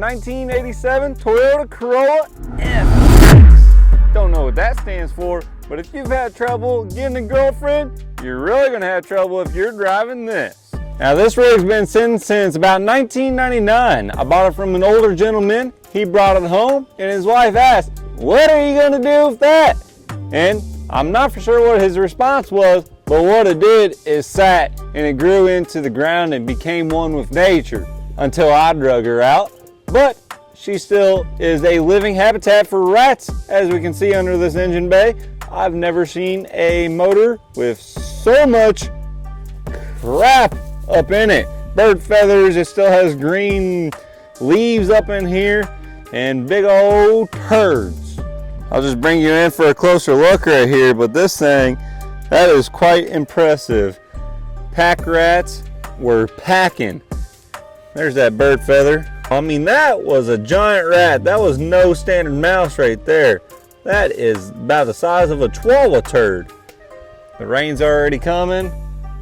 1987 Toyota Corolla FX. Don't know what that stands for, but if you've had trouble getting a girlfriend, you're really gonna have trouble if you're driving this. Now this rig's been sitting since about 1999. I bought it from an older gentleman. He brought it home and his wife asked, "What are you gonna do with that?" And I'm not for sure what his response was, but what it did is sat and it grew into the ground and became one with nature until I drug her out. But she still is a living habitat for rats, as we can see under this engine bay. I've never seen a motor with so much crap up in it. Bird feathers, it still has green leaves up in here, and big old turds. I'll just bring you in for a closer look right here, but this thing, that is quite impressive. Pack rats were packing. There's that bird feather. I mean, that was a giant rat. That was no standard mouse right there. That is about the size of a chihuahua turd. The rain's already coming.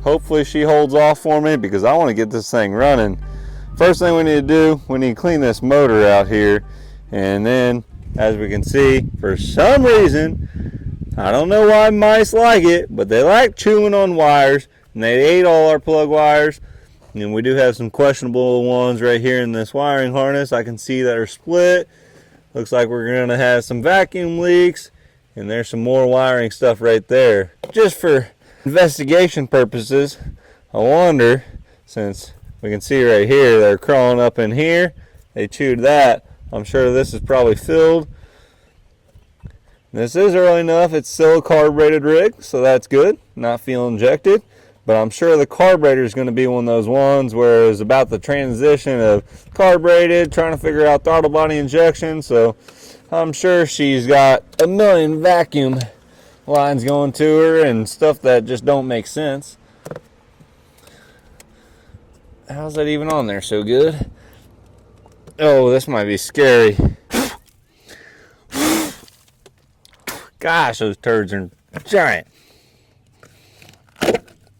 Hopefully she holds off for me because I want to get this thing running. First thing we need to do, we need to clean this motor out here. And then, as we can see, for some reason, I don't know why mice like it, but they like chewing on wires, and they ate all our plug wires. And we do have some questionable ones right here in this wiring harness. I can see that are split. Looks like we're going to have some vacuum leaks, and there's some more wiring stuff right there. Just for investigation purposes, I wonder, since we can see right here, they're crawling up in here. They chewed that. I'm sure this is probably filled. This is early enough. It's still a carbureted rig, so that's good. Not fuel injected. But I'm sure the carburetor is going to be one of those ones where it's about the transition of carbureted, trying to figure out throttle body injection. So I'm sure she's got a million vacuum lines going to her and stuff that just don't make sense. How's that even on there so good? Oh, this might be scary. Gosh, those turds are giant.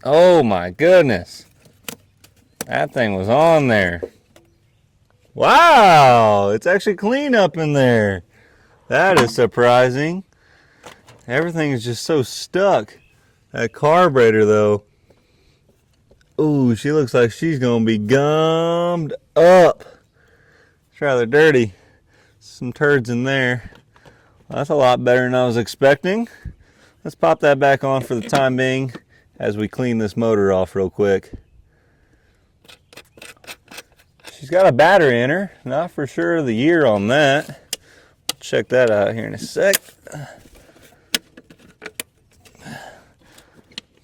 Oh my goodness. That thing was on there. Wow, it's actually clean up in there. That is surprising. Everything is just so stuck. That carburetor though. Ooh, she looks like she's gonna be gummed up. It's rather dirty. Some turds in there. Well, that's a lot better than I was expecting. Let's pop that back on for the time being as we clean this motor off real quick. She's got a battery in her. Not for sure the year on that. Check that out here in a sec.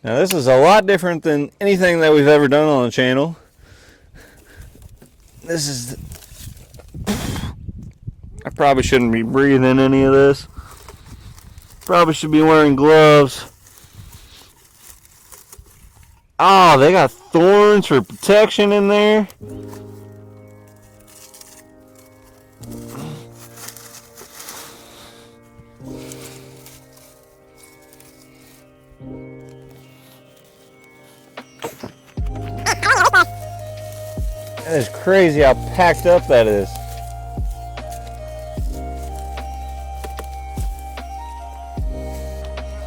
Now this is a lot different than anything that we've ever done on the channel. This is... I probably shouldn't be breathing any of this. Probably should be wearing gloves. Oh, they got thorns for protection in there. That is crazy how packed up that is.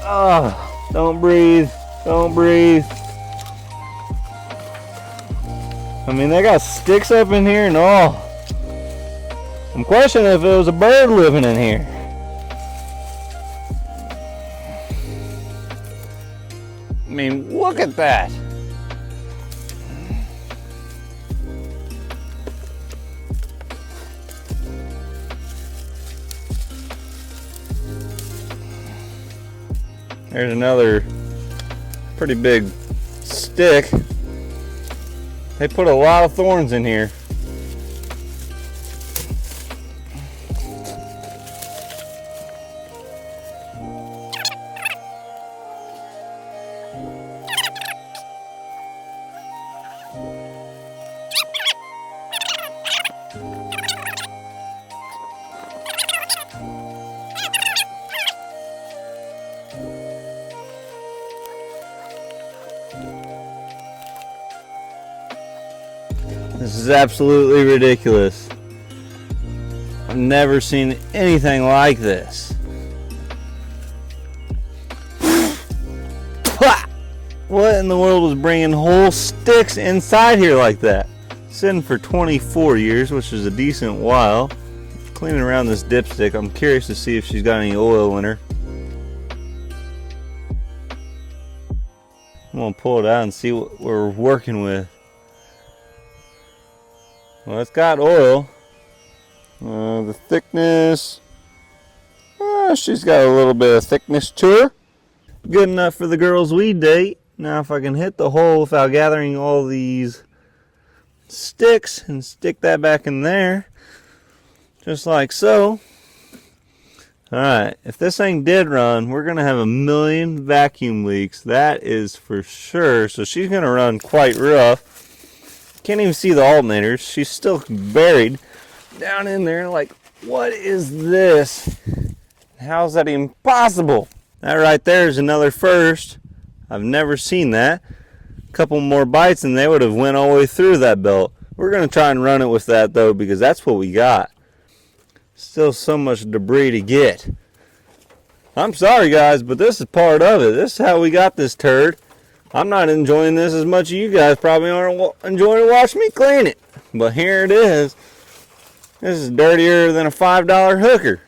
Oh, don't breathe. Don't breathe. I mean, they got sticks up in here and all. I'm questioning if it was a bird living in here. I mean, look at that. There's another pretty big stick. They put a lot of thorns in here. This is absolutely ridiculous. I've never seen anything like this. What in the world was bringing whole sticks inside here like that? Sitting for 24 years, which is a decent while. Cleaning around this dipstick. I'm curious to see if she's got any oil in her. I'm gonna pull it out and see what we're working with. Well, it's got oil. The thickness, she's got a little bit of thickness to her. Good enough for the girls we date. Now if I can hit the hole without gathering all these sticks and stick that back in there, just like so. Alright, if this thing did run, we're going to have 1,000,000 vacuum leaks. That is for sure. So she's going to run quite rough. Can't even see the alternators. She's still buried down in there. Like, what is this? How's that even possible? That right there is another first. I've never seen that. A couple more bites and they would have went all the way through that belt. We're going to try and run it with that though, because that's what we got. Still so much debris to get. I'm sorry guys, but this is part of it. This is how we got this turd. I'm not enjoying this as much as you guys probably aren't enjoying to watch me clean it. But here it is. This is dirtier than a $5 hooker.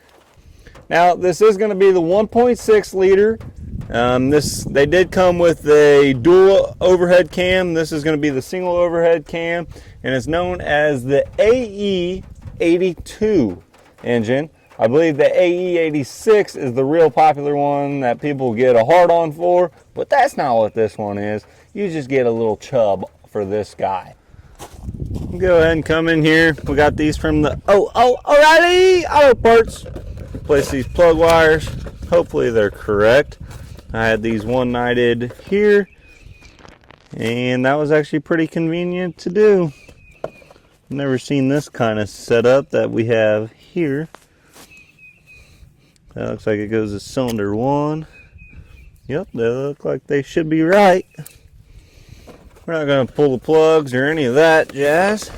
Now this is going to be the 1.6 liter. They did come with a dual overhead cam. This is going to be the single overhead cam, and it's known as the AE82 engine. I believe the AE86 is the real popular one that people get a hard on for, but that's not what this one is. You just get a little chub for this guy. Go ahead and come in here. We got these from the O'Reilly Auto Parts. Place these plug wires. Hopefully they're correct. I had these one nighted here, and that was actually pretty convenient to do. Never seen this kind of setup that we have here. That looks like it goes to cylinder 1. Yep, they look like they should be right. We're not going to pull the plugs or any of that jazz.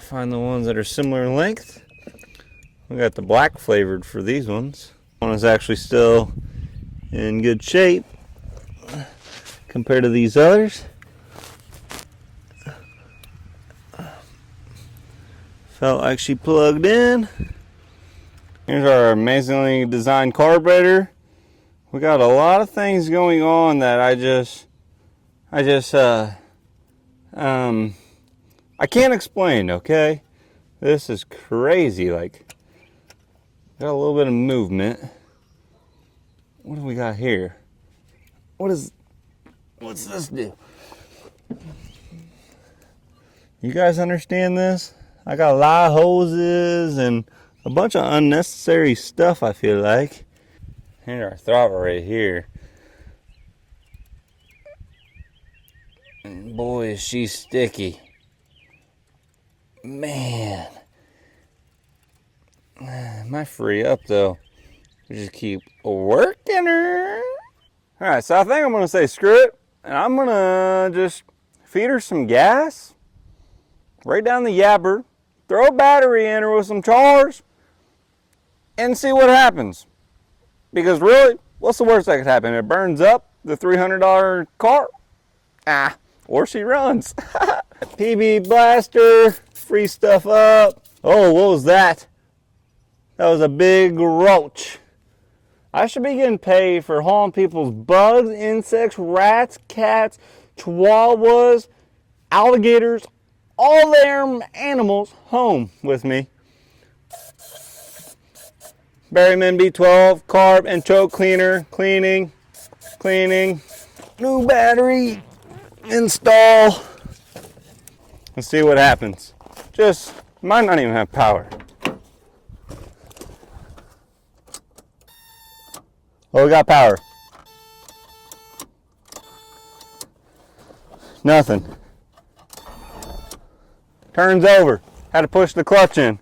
Find the ones that are similar length. We got the black flavored for these ones. One is actually still in good shape compared to these others. Felt like she plugged in. Here's our amazingly designed carburetor. We got a lot of things going on that I can't explain, okay? This is crazy. Like, got a little bit of movement. What do we got here? What's this do? You guys understand this? I got a lot of hoses and a bunch of unnecessary stuff, I feel like. Here's our throttle right here. And boy, is she sticky. Man. Am I free up though? We just keep working her. Alright, so I think I'm gonna say screw it. And I'm gonna just feed her some gas. Right down the yabber. Throw a battery in her with some chars. And see what happens. Because really, what's the worst that could happen? It burns up the $300 car. Or she runs. PB blaster. Free stuff up. Oh, what was that? That was a big roach. I should be getting paid for hauling people's bugs, insects, rats, cats, chihuahuas, alligators, all their animals home with me. Berryman B12, carb and choke cleaner, cleaning. New battery, install. Let's see what happens. Just, might not even have power. Oh, we got power. Nothing. Turns over. Had to push the clutch in.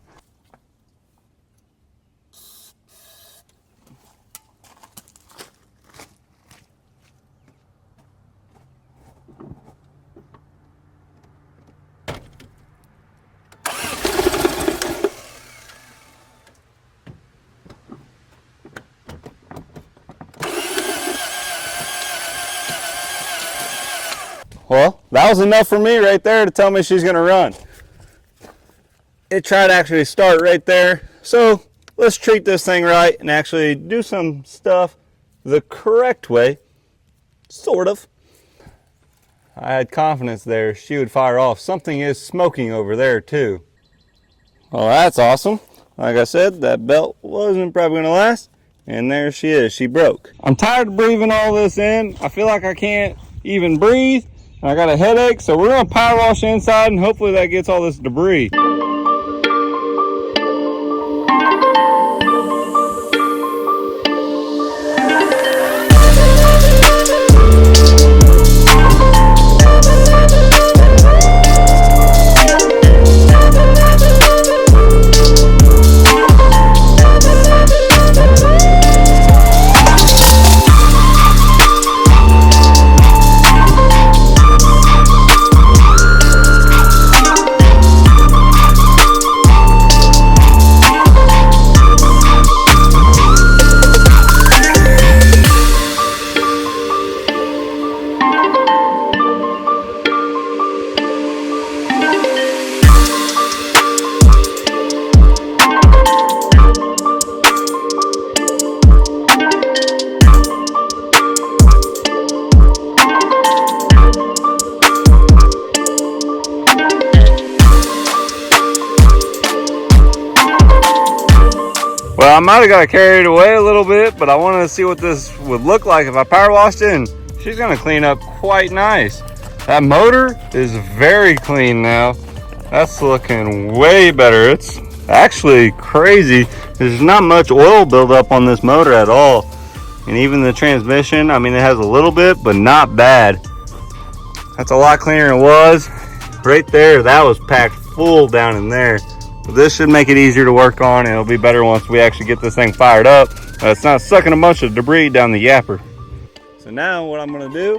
Well, that was enough for me right there to tell me she's gonna run. It tried to actually start right there. So let's treat this thing right and actually do some stuff the correct way, sort of. I had confidence there she would fire off. Something is smoking over there too. Well, that's awesome. Like I said, that belt wasn't probably gonna last. And there she is, she broke. I'm tired of breathing all this in. I feel like I can't even breathe. I got a headache, so we're gonna power wash inside and hopefully that gets all this debris. Well, I might have got carried away a little bit, but I wanted to see what this would look like if I power washed it, and she's gonna clean up quite nice. That motor is very clean now. That's looking way better. It's actually crazy. There's not much oil buildup on this motor at all. And even the transmission, I mean, it has a little bit, but not bad. That's a lot cleaner than it was. Right there, that was packed full down in there. But this should make it easier to work on, and it'll be better once we actually get this thing fired up. It's not sucking a bunch of debris down the yapper. So now what I'm gonna do,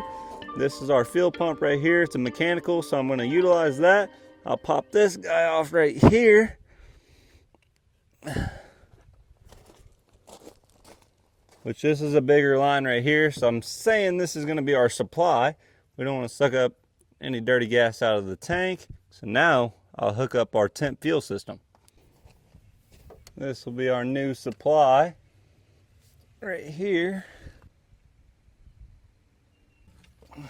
this is our fuel pump right here. It's a mechanical, so I'm gonna utilize that. I'll pop this guy off right here. Which this is a bigger line right here, so I'm saying this is gonna be our supply. We don't wanna suck up any dirty gas out of the tank. So now I'll hook up our temp fuel system. This will be our new supply right here. I'm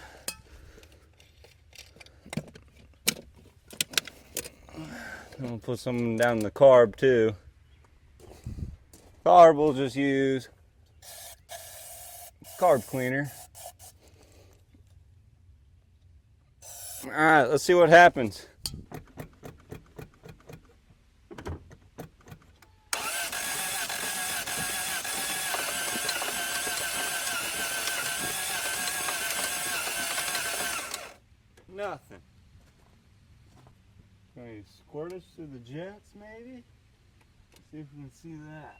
gonna put some down the carb too. Carb we'll just use carb cleaner. All right, let's see what happens. Nothing. Can you squirt us through the jets, maybe? See if we can see that.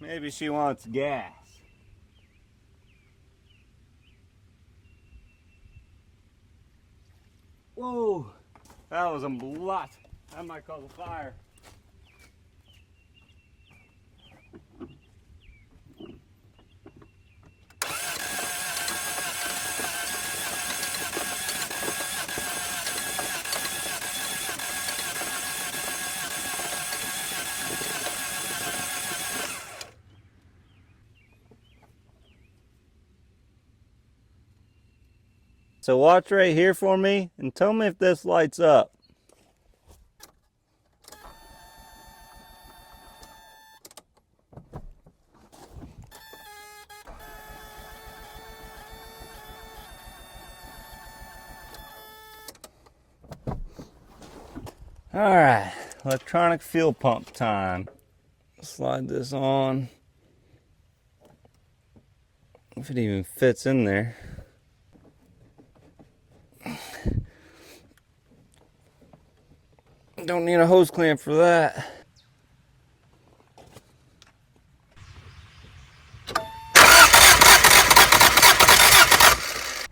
Maybe she wants gas. Whoa, that was a lot. That might cause a fire. So watch right here for me and tell me if this lights up. All right, electronic fuel pump time. Slide this on. If it even fits in there. Don't need a hose clamp for that.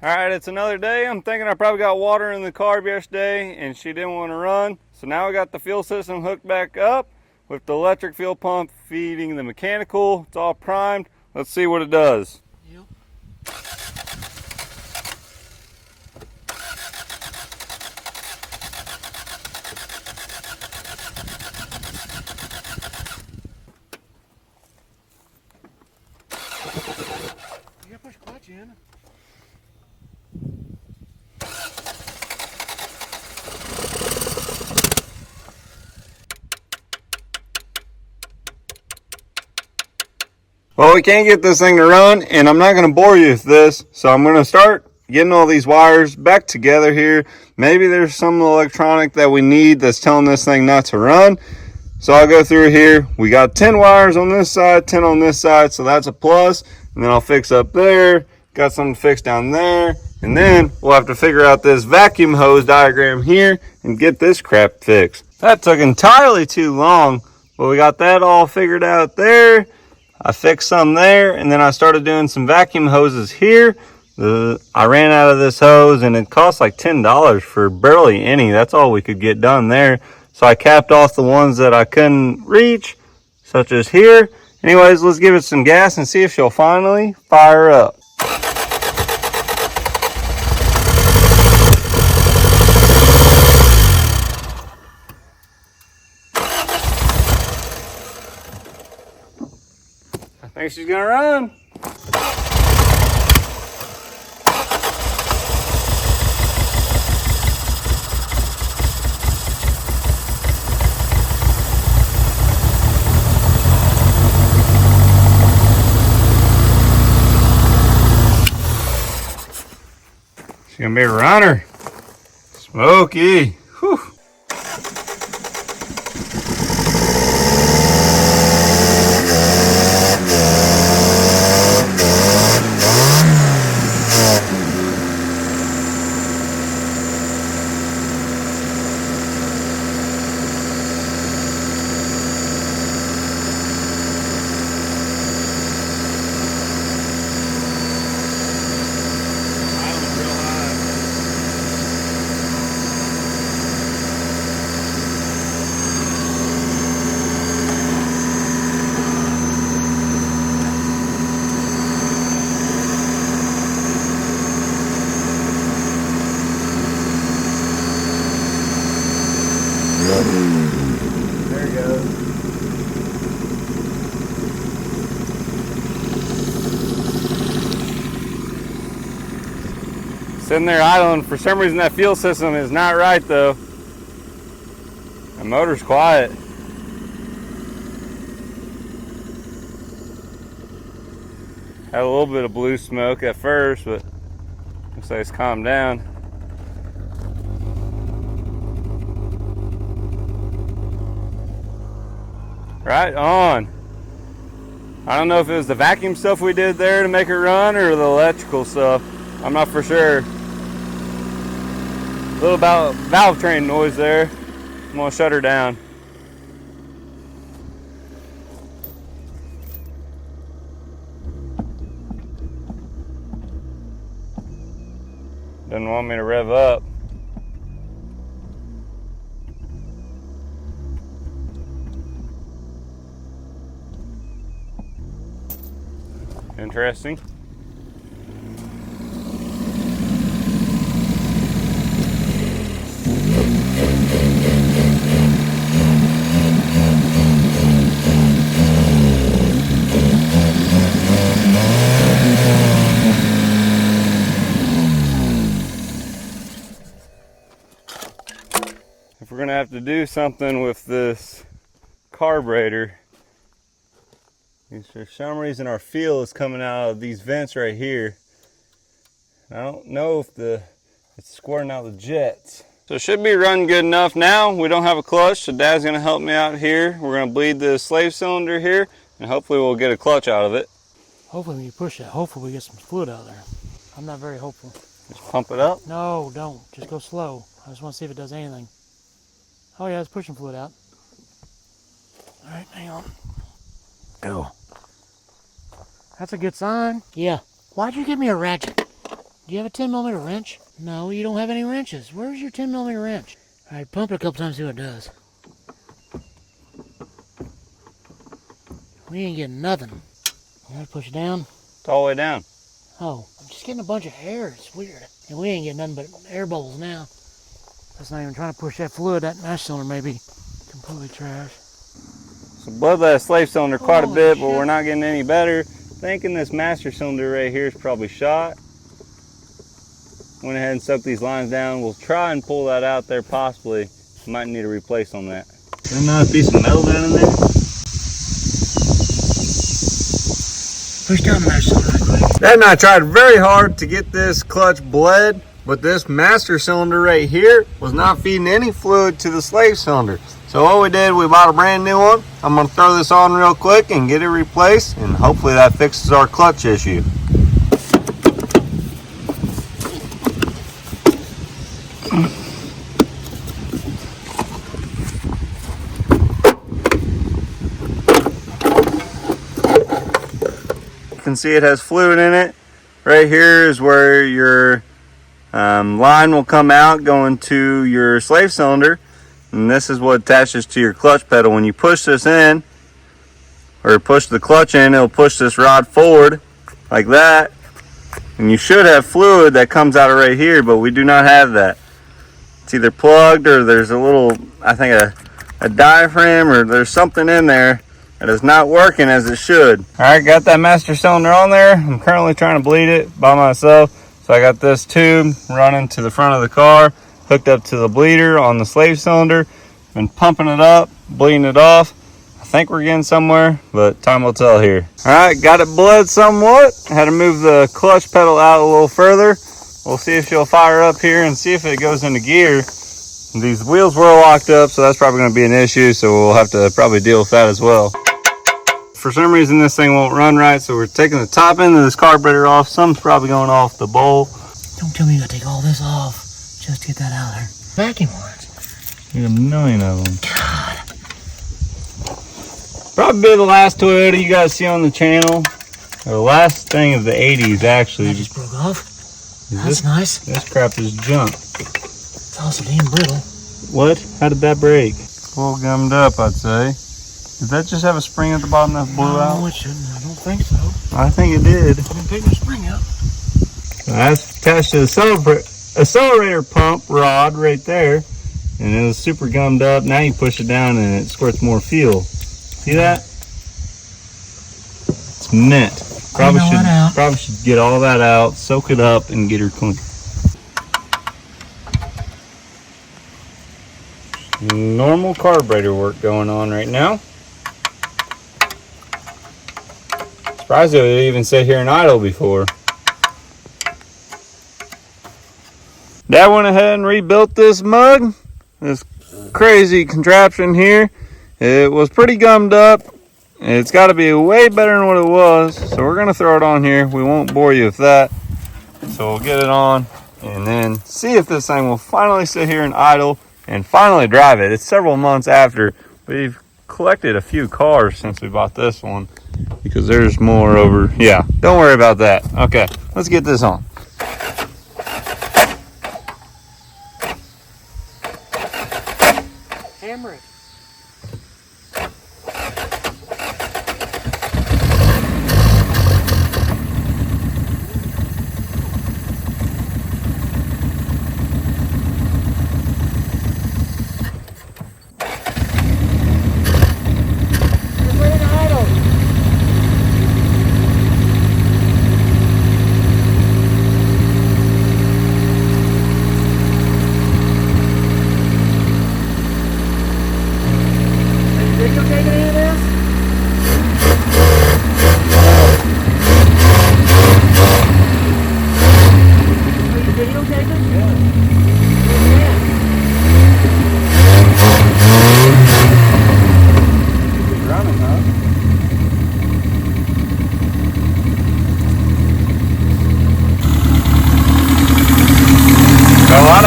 All right, it's another day. I'm thinking I probably got water in the carb yesterday and she didn't want to run. So now we got the fuel system hooked back up. with the electric fuel pump feeding the mechanical. It's all primed. Let's see what it does. Yep. You gotta push clutch in. Well, we can't get this thing to run, and I'm not going to bore you with this, so I'm going to start getting all these wires back together here. Maybe there's some electronic that we need that's telling this thing not to run. So I'll go through here. We got 10 wires on this side, 10 on this side, so that's a plus. And then I'll fix up there, got something fixed down there, and then we'll have to figure out this vacuum hose diagram here and get this crap fixed. That took entirely too long, but we got that all figured out there. I fixed some there, and then I started doing some vacuum hoses here. I ran out of this hose, and it cost like $10 for barely any. That's all we could get done there. So I capped off the ones that I couldn't reach, such as here. Anyways, let's give it some gas and see if she'll finally fire up. I think she's gonna run. She's gonna be a runner. Smoky. Whew. There it goes. Sitting there idling. For some reason that fuel system is not right though. The motor's quiet. Had a little bit of blue smoke at first, but looks like it's calmed down. Right on. I don't know if it was the vacuum stuff we did there to make it run or the electrical stuff. I'm not for sure. A little about valve train noise there. I'm gonna shut her down. Doesn't want me to rev up. Interesting. If we're gonna have to do something with this carburetor, for some reason our fuel is coming out of these vents right here. I don't know if it's squirting out the jets. So it should be running good enough now. We don't have a clutch, so Dad's gonna help me out here. We're gonna bleed the slave cylinder here, and hopefully we'll get a clutch out of it. Hopefully when you push that, hopefully we get some fluid out of there. I'm not very hopeful. Just pump it up. No, don't. Just go slow. I just want to see if it does anything. Oh yeah, it's pushing fluid out. All right, hang on. Go. That's a good sign. Yeah. Why'd you give me a ratchet? Do you have a 10mm wrench? No, you don't have any wrenches. Where's your 10mm wrench? All right, pump it a couple times, see what it does. We ain't getting nothing. You gotta push it down. It's all the way down. Oh, I'm just getting a bunch of air. It's weird. And we ain't getting nothing but air bubbles now. That's not even trying to push that fluid. That master cylinder may be completely trash. So bled that slave cylinder quite a Holy bit, shit. but we're not getting any better. Thinking this master cylinder right here is probably shot. Went ahead and soaked these lines down. We'll try and pull that out there possibly. Might need a replace on that. There's another piece of metal down in there. Push down the master cylinder right quick. Dad and I tried very hard to get this clutch bled, but this master cylinder right here was not feeding any fluid to the slave cylinder. So what we did, we bought a brand new one. I'm gonna throw this on real quick and get it replaced, and hopefully that fixes our clutch issue. You can see it has fluid in it. Right here is where your line will come out going to your slave cylinder, and this is what attaches to your clutch pedal. When you push this in, or push the clutch in, it'll push this rod forward like that, and you should have fluid that comes out of right here, but we do not have that. It's either plugged or there's a little, I think a diaphragm, or there's something in there that is not working as it should. All right, got that master cylinder on there. I'm currently trying to bleed it by myself. So I got this tube running to the front of the car, hooked up to the bleeder on the slave cylinder, been pumping it up, bleeding it off. I think we're getting somewhere, but time will tell here. All right, got it bled somewhat. Had to move the clutch pedal out a little further. We'll see if she'll fire up here and see if it goes into gear. These wheels were locked up, so that's probably gonna be an issue, so we'll have to probably deal with that as well. For some reason this thing won't run right, so we're taking the top end of this carburetor off. Some's probably going off the bowl. Don't tell me you gotta take all this off just to get that out of there. Vacuum lines. Need a million of them. God. Probably be the last Toyota you guys see on the channel. Or the last thing of the 80s, actually. That just broke off. That's nice. This crap is junk. It's also damn brittle. What? How did that break? Full gummed up, I'd say. Did that just have a spring at the bottom that blew out? No, it shouldn't. I don't think so. I think it did. I didn't pick the spring up. That's attached to the accelerator pump rod right there. And it was super gummed up. Now you push it down and it squirts more fuel. See that? It's mint. Probably should get all that out, soak it up, and get her clean. Normal carburetor work going on right now. Surprised it would even sit here and idle before. Dad went ahead and rebuilt this mug. This crazy contraption here. It was pretty gummed up. It's got to be way better than what it was. So we're going to throw it on here. We won't bore you with that. So we'll get it on and then see if this thing will finally sit here and idle and finally drive it. It's several months after. We've collected a few cars since we bought this one because there's more over. Yeah, don't worry about that. Okay, let's get this on. Hammer it.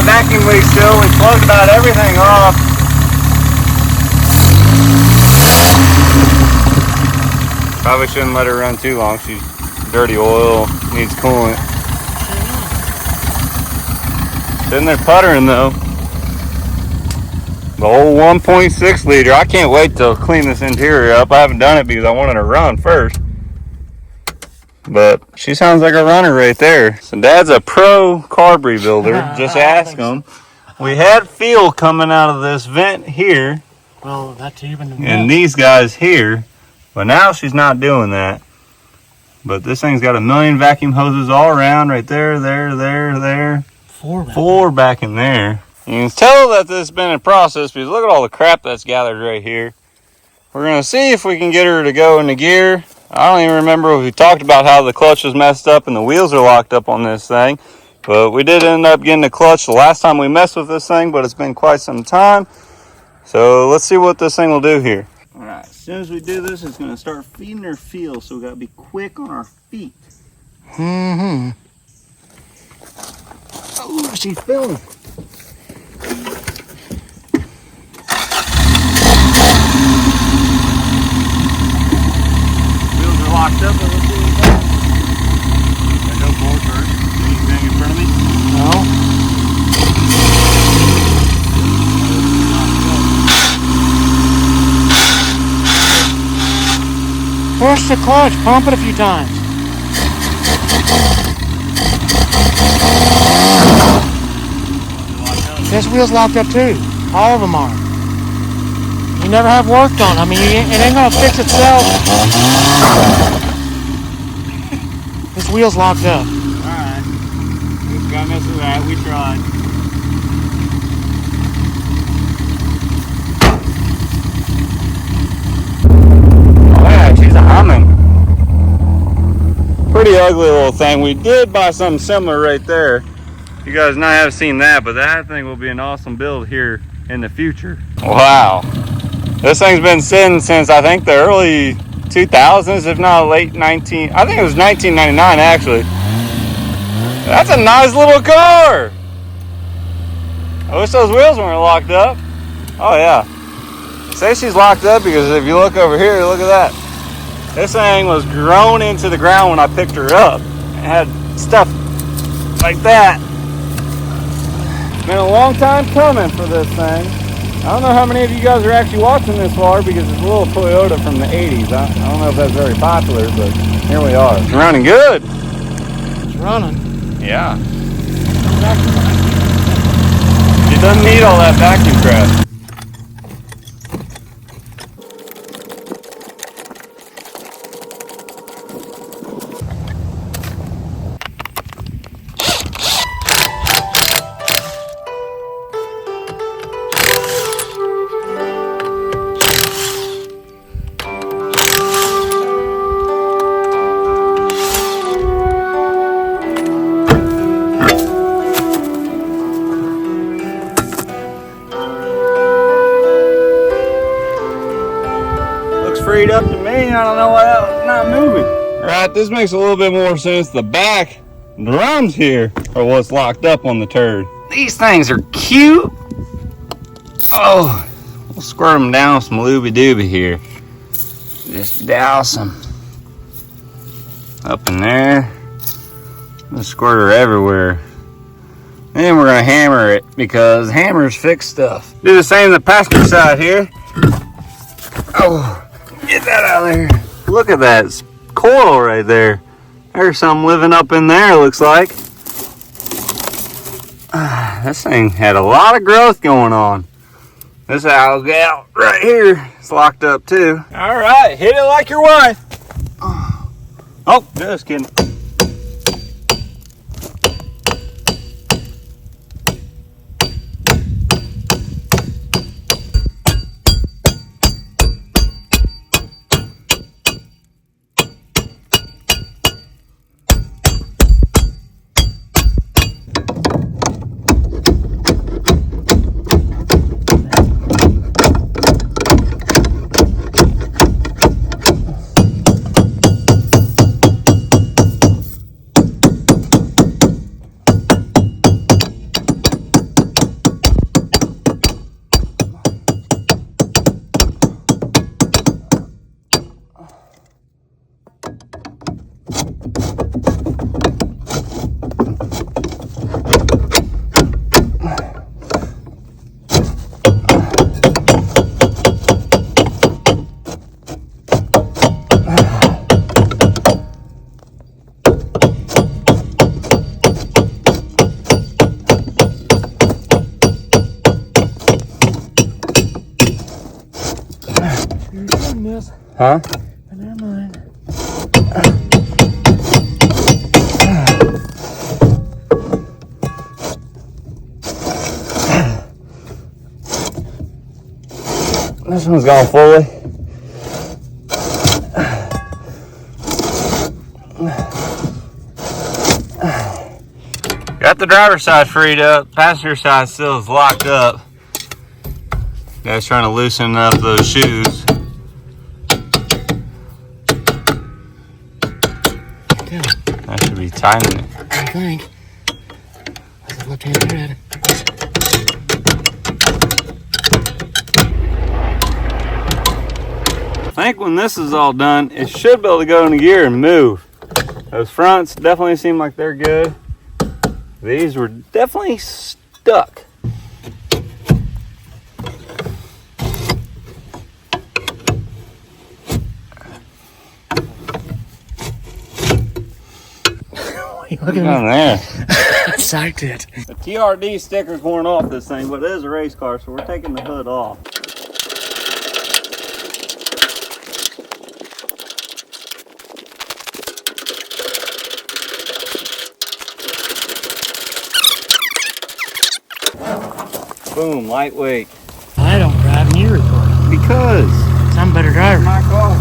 Vacuum leak still. We plugged about everything off. Probably shouldn't let her run too long. She's dirty oil, needs coolant. Sitting there puttering though. The old 1.6 liter. I can't wait to clean this interior up. I haven't done it because I wanted to run first. But she sounds like a runner right there. So Dad's a pro carb rebuilder. Just ask him. We had fuel coming out of this vent here. Well, that tube and these guys here. But now she's not doing that. But this thing's got a million vacuum hoses all around. Right there, there. Four back in there. You can tell that this has been a process because look at all the crap that's gathered right here. We're going to see if we can get her to go into gear. I don't even remember if we talked about how the clutch was messed up and the wheels are locked up on this thing. But we did end up getting the clutch the last time we messed with this thing, but it's been quite some time. So let's see what this thing will do here. All right, as soon as we do this, it's going to start feeding her fuel, so we got to be quick on our feet. Mm-hmm. Oh, she's filling. Wheels are locked up. Let's see what's happening. I go forward first. Anything in front of me? No. Push the clutch, pump it a few times. This wheel's locked up too. All of them are. You never have worked on. I mean, it ain't gonna fix itself. This wheel's locked up. Alright. Just gotta mess with that. We tried. Oh yeah, she's a humming. Pretty ugly little thing. We did buy something similar right there. You guys not have seen that, but that thing will be an awesome build here in the future. Wow. This thing's been sitting since I think the early 2000s, if not late 19, I think it was 1999 actually. That's a nice little car. I wish those wheels weren't locked up. Oh yeah. Say she's locked up because if you look over here, look at that. This thing was grown into the ground when I picked her up. It had stuff like that. It's been a long time coming for this thing. I don't know how many of you guys are actually watching this far because it's a little Toyota from the 80s. I don't know if that's very popular, but here we are. It's running good. It's running. Yeah. It doesn't need all that vacuum crap. Freed up to me. I don't know why that was not moving. Right, this makes a little bit more sense. The back drums here are what's locked up on the turd. These things are cute. Oh, we'll squirt them down with some looby dooby here. Just douse them up in there. We'll squirt her everywhere. Then we're gonna hammer it because hammers fix stuff. Do the same on the passenger side here. Oh. Get that out of there. Look at that. It's coil right there. There's something living up in there, looks like. This thing had a lot of growth going on. This owl's out right here. It's locked up too. All right, hit it like your wife. Oh, just kidding. Huh? But never mind. This one's gone fully. Got the driver's side freed up. Passenger side still is locked up. Guys trying to loosen up those shoes. That should be tightening it. I think. That's the left-hand thread. I think when this is all done, it should be able to go into gear and move. Those fronts definitely seem like they're good. These were definitely stuck. Look at there. I psyched it. The TRD sticker's worn off this thing, but it is a race car, so we're taking the hood off. Boom, lightweight. I don't drive and you record. Because I'm a better driver. my car.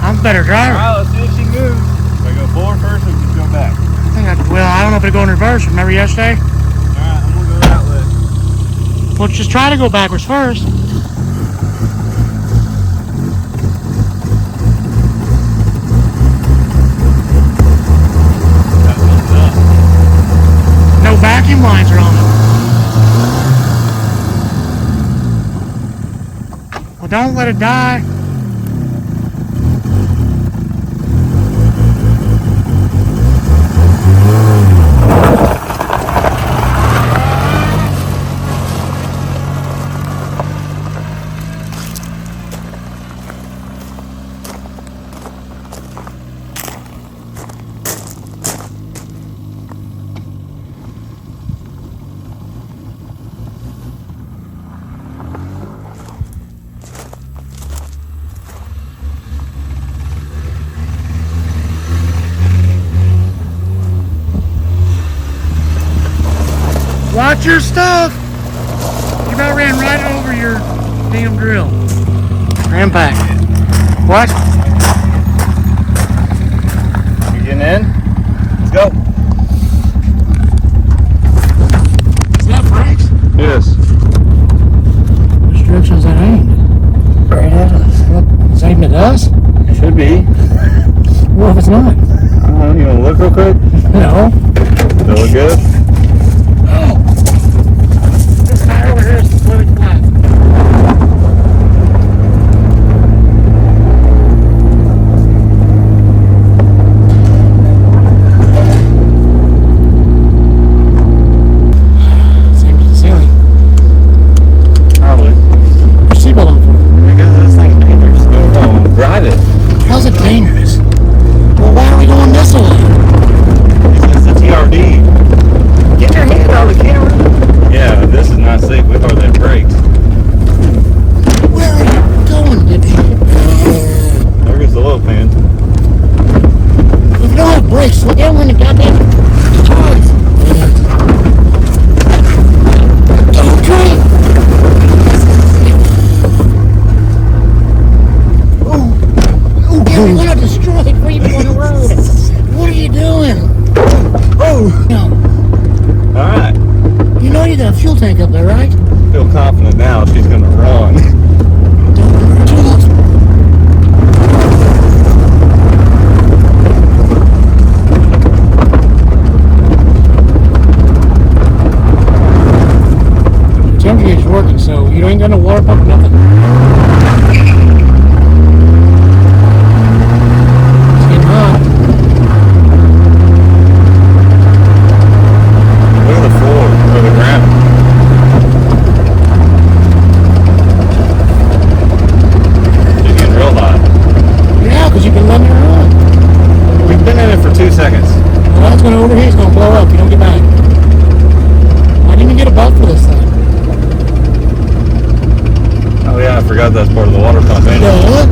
I'm a better driver. Alright, let's see if she moves. Do I go forward first or just go back? Well, I don't know if it'll go in reverse. Remember yesterday? Alright, I'm gonna go that way. Well, just try to go backwards first. No vacuum lines are on it. Well, don't let it die. Watch your stuff! You about ran right over your damn drill. Ran back. What? You getting in? Let's go. Is that brakes? Yes. Restrictions that aimed. Right at us. What? Is aimed at us? It should be. What if it's not? You wanna look real quick? No. Does it look good? Oh! This tire over here is completely flat. Same as the ceiling. Probably. Your seatbelt on for? Because this thing's dangerous. Go home. Drive it. How's it dangerous? Well, why are we going this way? It's the TRD. Get your hand out of the camera. Yeah, this is not safe. We hardly have brakes. Where are you going, Dippy? There goes the low pan. If you don't have brakes, slow down when the goddamn cars. Don't drink. Oh, Gary, we're not destroyed before you go on the road. What are you doing? Oh, no. Alright. You know you got a fuel tank up there, right? Feel confident now she's gonna run. Don't tilt. The temperature is working, so you ain't got no water pump, nothing. It's getting hot. Look at the floor or the ground. She's getting real hot. Yeah, because you've been letting her run. We've been in it for 2 seconds. Well, that's going to overheat. It's going to blow up. You don't get back. Why didn't you get a belt for this thing? Oh yeah, I forgot that's part of the water pump, ain't it? Yeah.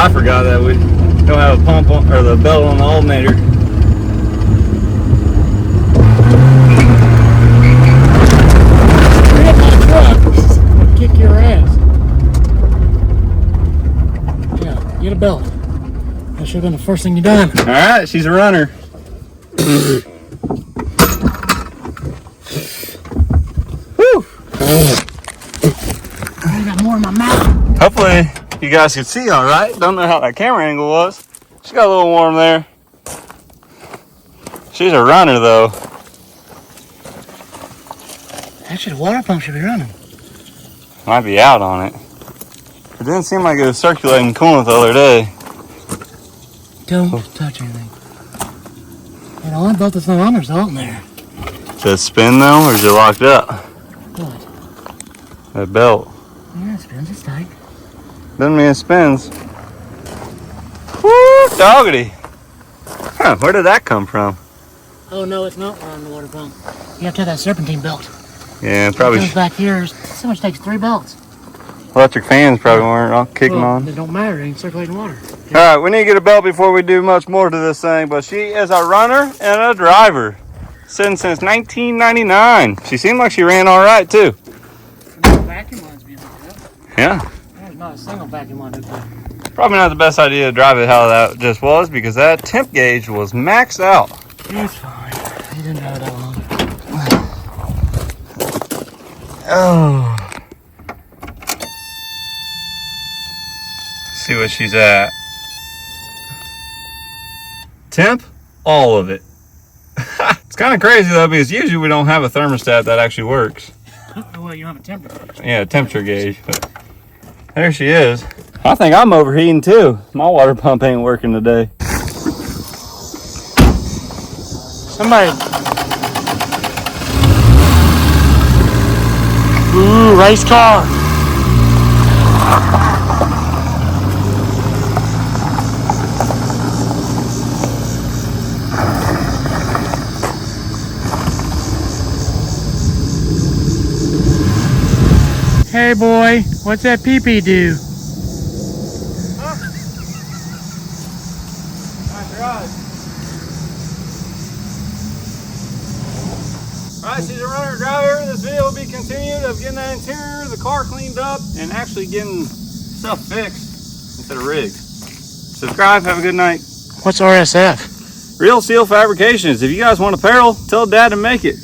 I forgot that we don't have a pump on, or the belt on the alternator. Hit my truck. I'll kick your ass. Yeah, get a belt. That should have been the first thing you done. All right, she's a runner. Whew. I got more in my mouth. Hopefully you guys can see all right. Don't know how that camera angle was. She got a little warm there. She's a runner though. Actually, the water pump should be running. Might be out on it. It didn't seem like it was circulating coolant the other day. Don't touch anything. And the only belt that's not on there's the alternator. Does it spin though, or is it locked up? What? That belt. Yeah, it spins. It's tight. Doesn't mean it spins. Woo, doggity. Huh, where did that come from? Oh no, it's not on the water pump. You have to have that serpentine belt. Yeah, probably. It comes back here. So much takes 3 belts. Electric fans probably weren't kicking on. It don't matter. It ain't circulating water. All right, we need to get a belt before we do much more to this thing, but she is a runner and a driver. Since 1999. She seemed like she ran all right too. Vacuum line's being hooked up. Yeah. There's not a single vacuum line hooked up. Probably not the best idea to drive it how that just was, because that temp gauge was maxed out. It's fine. You didn't drive it that long. Oh. See what she's at. Temp, all of it. It's kind of crazy though, because usually we don't have a thermostat that actually works. Well, you don't have a temperature. Yeah, a temperature gauge. But there she is. I think I'm overheating too. My water pump ain't working today. Somebody. Ooh, race car. Hey boy, what's that pee-pee do? Huh? Nice ride. Alright, she's a runner driver. This video will be continued of getting that interior, the car cleaned up, and actually getting stuff fixed instead of rigged. Subscribe, have a good night. What's RSF? Real Steel Fabrications. If you guys want apparel, tell Dad to make it.